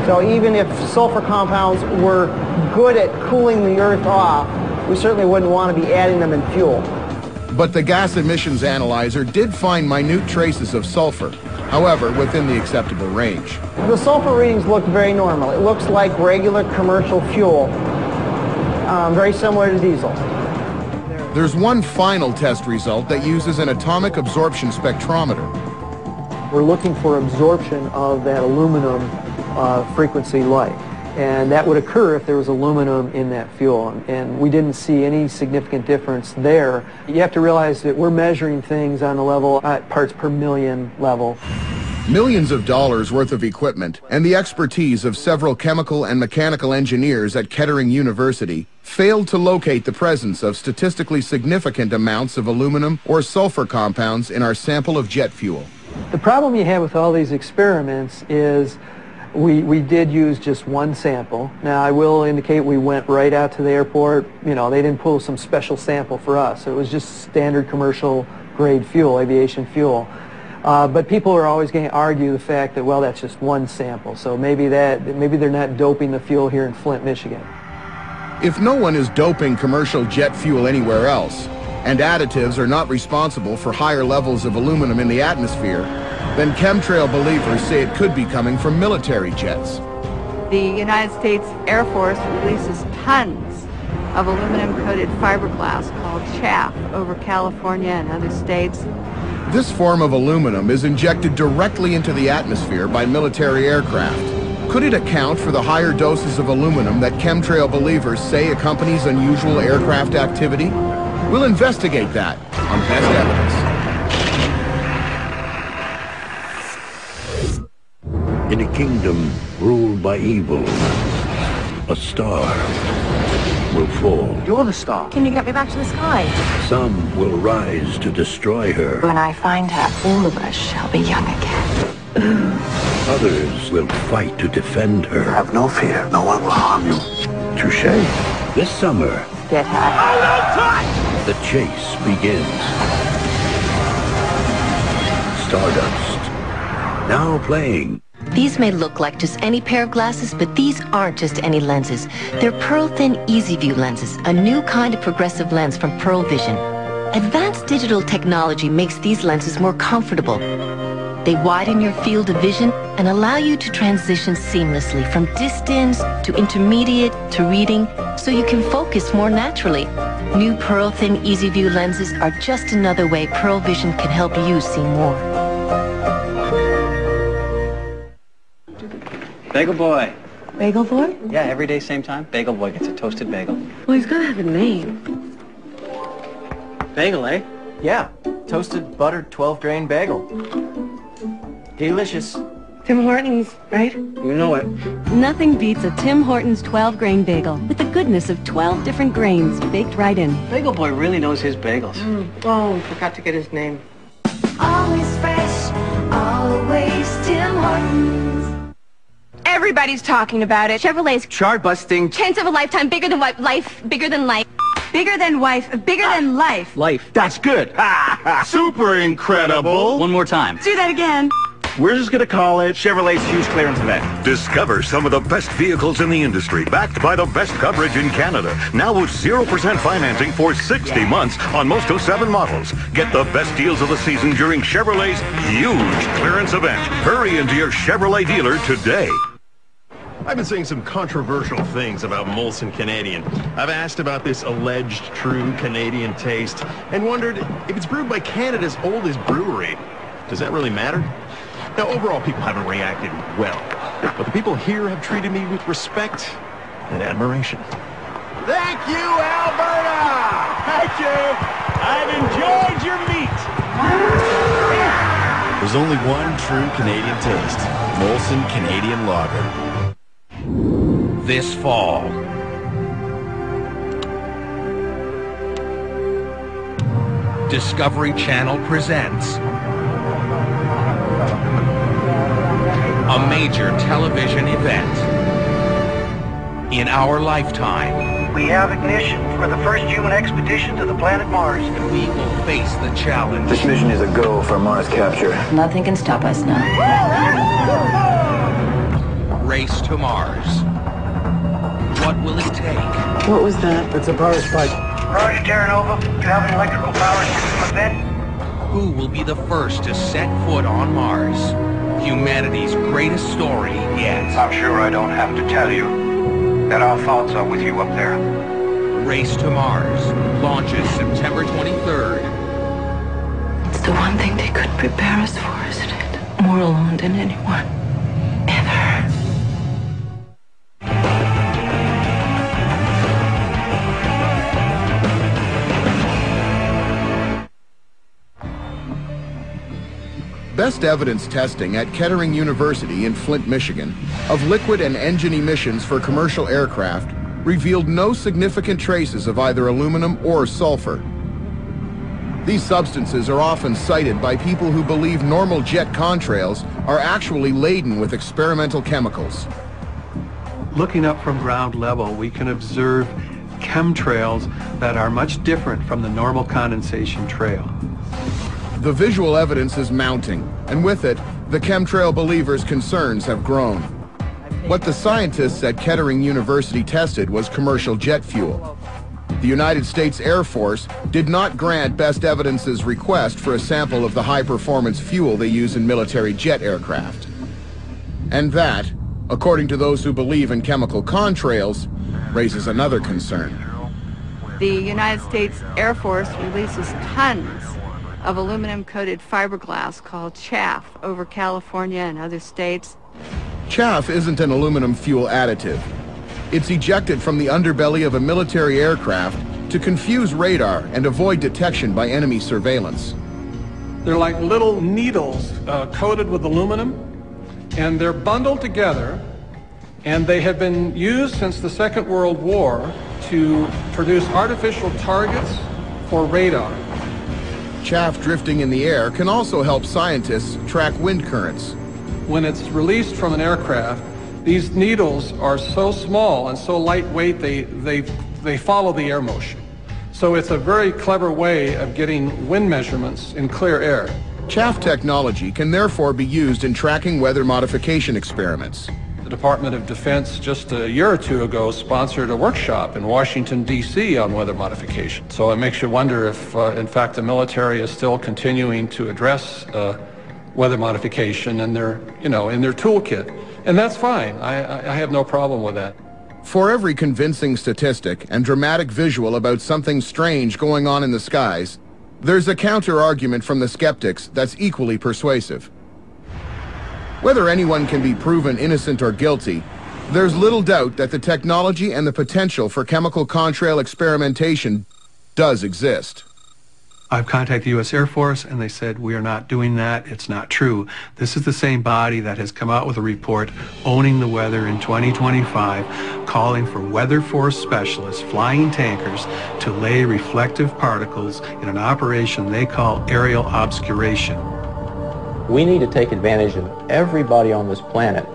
So even if sulfur compounds were good at cooling the earth off, we certainly wouldn't want to be adding them in fuel.
But the gas emissions analyzer did find minute traces of sulfur, however, within the acceptable range.
The sulfur readings look very normal. It looks like regular commercial fuel, very similar to diesel.
There's one final test result that uses an atomic absorption spectrometer.
We're looking for absorption of that aluminum frequency light. And that would occur if there was aluminum in that fuel. And we didn't see any significant difference there. You have to realize that we're measuring things on the level, at parts per million level.
Millions of dollars worth of equipment and the expertise of several chemical and mechanical engineers at Kettering University failed to locate the presence of statistically significant amounts of aluminum or sulfur compounds in our sample of jet fuel.
The problem you have with all these experiments is We did use just one sample. Now, I will indicate we went right out to the airport. You know, they didn't pull some special sample for us. It was just standard commercial grade fuel, aviation fuel. But people are always going to argue the fact that, well, that's just one sample. So maybe they're not doping the fuel here in Flint, Michigan.
If no one is doping commercial jet fuel anywhere else, and additives are not responsible for higher levels of aluminum in the atmosphere, then chemtrail believers say it could be coming from military jets.
The United States Air Force releases tons of aluminum-coated fiberglass called chaff over California and other states.
This form of aluminum is injected directly into the atmosphere by military aircraft. Could it account for the higher doses of aluminum that chemtrail believers say accompanies unusual aircraft activity? We'll investigate that on Best Evidence.
In a kingdom ruled by evil, a star will fall.
You're the star.
Can you get me back to the sky?
Some will rise to destroy her.
When I find her, all of us shall be young again.
Others will fight to defend her.
Have no fear. No one will harm you.
Touché. This summer,
Get her.
the chase begins. Stardust. Now playing.
These may look like just any pair of glasses, but these aren't just any lenses. They're pearl-thin Easy View lenses, a new kind of progressive lens from Pearl Vision. Advanced digital technology makes these lenses more comfortable. They widen your field of vision and allow you to transition seamlessly from distance to intermediate to reading, so you can focus more naturally. New pearl-thin Easy View lenses are just another way Pearl Vision can help you see more.
Bagel Boy.
Bagel Boy?
Yeah, every day, same time. Bagel Boy gets a toasted bagel.
Well, he's gotta have a name.
Bagel, eh?
Yeah, toasted, buttered, 12-grain bagel. Delicious.
Tim Hortons, right?
You know it.
Nothing beats a Tim Hortons 12-grain bagel with the goodness of 12 different grains baked right in.
Bagel Boy really knows his bagels.
Oh, forgot to get his name.
Always fresh, always Tim Hortons.
Everybody's talking about it. Chevrolet's
Chart-busting.
chance of a lifetime, bigger than life, bigger than life. Bigger than wife, bigger than life.
Life.
That's good.
Super incredible.
One more time.
Do that again.
We're just gonna call it Chevrolet's huge clearance event. Discover some of the best vehicles in the industry, backed by the best coverage in Canada. Now with 0% financing for 60 months on most 07 models. Get the best deals of the season during Chevrolet's huge clearance event. Hurry into your Chevrolet dealer today.
I've been saying some controversial things about Molson Canadian. I've asked about this alleged true Canadian taste and wondered if it's brewed by Canada's oldest brewery. Does that really matter? Now, overall, people haven't reacted well, but the people here have treated me with respect and admiration.
Thank you, Alberta! Thank you! I've enjoyed your meat!
There's only one true Canadian taste, Molson Canadian Lager.
This fall, Discovery Channel presents a major television event in our lifetime.
We have ignition for the first human expedition to the planet Mars.
We will face the challenge.
This mission is a go for Mars capture.
Nothing can stop us now.
Race to Mars. What will it take?
What was that?
It's a power spike.
Roger, Terra Nova. Do you have an electrical power system event?
Who will be the first to set foot on Mars? Humanity's greatest story yet.
I'm sure I don't have to tell you that our thoughts are with you up there.
Race to Mars launches September 23rd.
It's the one thing they couldn't prepare us for, isn't it? More alone than anyone. Ever.
Best evidence testing at Kettering University in Flint, Michigan, of liquid and engine emissions for commercial aircraft revealed no significant traces of either aluminum or sulfur. These substances are often cited by people who believe normal jet contrails are actually laden with experimental chemicals.
Looking up from ground level, we can observe chemtrails that are much different from the normal condensation trail.
The visual evidence is mounting, and with it, the chemtrail believers' concerns have grown. What the scientists at Kettering University tested was commercial jet fuel. The United States Air Force did not grant Best Evidence's request for a sample of the high-performance fuel they use in military jet aircraft. And that, according to those who believe in chemical contrails, raises another concern.
The United States Air Force releases tons of aluminum-coated fiberglass called chaff over California and other states.
Chaff isn't an aluminum fuel additive. It's ejected from the underbelly of a military aircraft to confuse radar and avoid detection by enemy surveillance.
They're like little needles coated with aluminum, and they're bundled together, and they have been used since the Second World War to produce artificial targets for radar.
Chaff drifting in the air can also help scientists track wind currents.
When it's released from an aircraft, these needles are so small and so lightweight they follow the air motion. So it's a very clever way of getting wind measurements in clear air.
Chaff technology can therefore be used in tracking weather modification experiments.
The Department of Defense just a year or two ago sponsored a workshop in Washington, D.C. on weather modification. So it makes you wonder if, in fact, the military is still continuing to address weather modification in their toolkit. And that's fine. I have no problem with that.
For every convincing statistic and dramatic visual about something strange going on in the skies, there's a counter-argument from the skeptics that's equally persuasive. Whether anyone can be proven innocent or guilty, there's little doubt that the technology and the potential for chemical contrail experimentation does exist.
I've contacted the U.S. Air Force, and they said, we are not doing that. It's not true. This is the same body that has come out with a report owning the weather in 2025, calling for weather force specialists flying tankers to lay reflective particles in an operation they call aerial obscuration.
We need to take advantage of everybody on this planet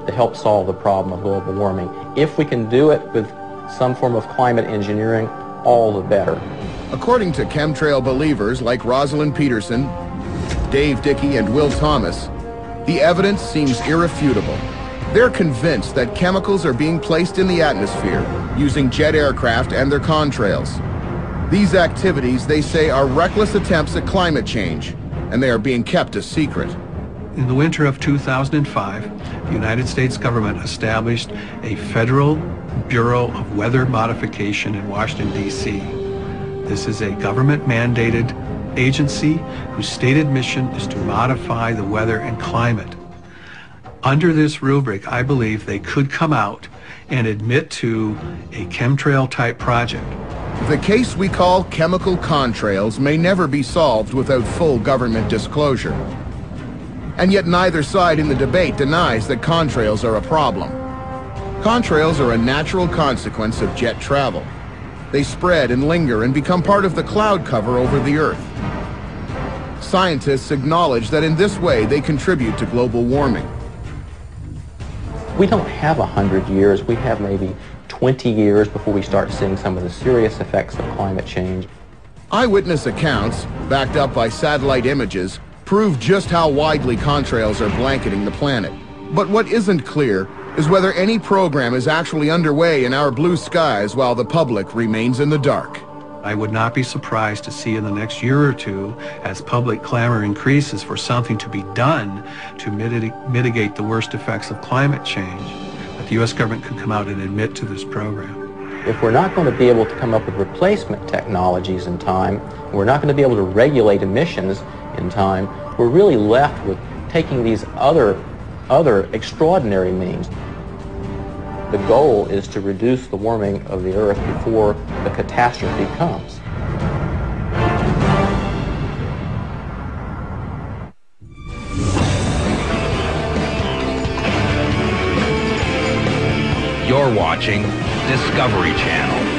to help solve the problem of global warming. If we can do it with some form of climate engineering, all the better.
According to chemtrail believers like Rosalind Peterson, Dave Dickey, and Will Thomas, the evidence seems irrefutable. They're convinced that chemicals are being placed in the atmosphere using jet aircraft and their contrails. These activities, they say, are reckless attempts at climate change, and they are being kept a secret.
In the winter of 2005, the United States government established a Federal Bureau of Weather Modification in Washington, D.C. This is a government-mandated agency whose stated mission is to modify the weather and climate. Under this rubric, I believe they could come out and admit to a chemtrail-type project.
The case we call chemical contrails may never be solved without full government disclosure. And yet neither side in the debate denies that contrails are a problem. Contrails are a natural consequence of jet travel. They spread and linger and become part of the cloud cover over the Earth. Scientists acknowledge that in this way they contribute to global warming.
We don't have 100 years, we have maybe 20 years before we start seeing some of the serious effects of climate change.
Eyewitness accounts, backed up by satellite images, prove just how widely contrails are blanketing the planet. But what isn't clear is whether any program is actually underway in our blue skies while the public remains in the dark.
I would not be surprised to see in the next year or two, as public clamor increases for something to be done to mitigate the worst effects of climate change, that the U.S. government could come out and admit to this program.
If we're not going to be able to come up with replacement technologies in time, we're not going to be able to regulate emissions in time, we're really left with taking these other extraordinary means. The goal is to reduce the warming of the Earth before the catastrophe comes.
You're watching Discovery Channel.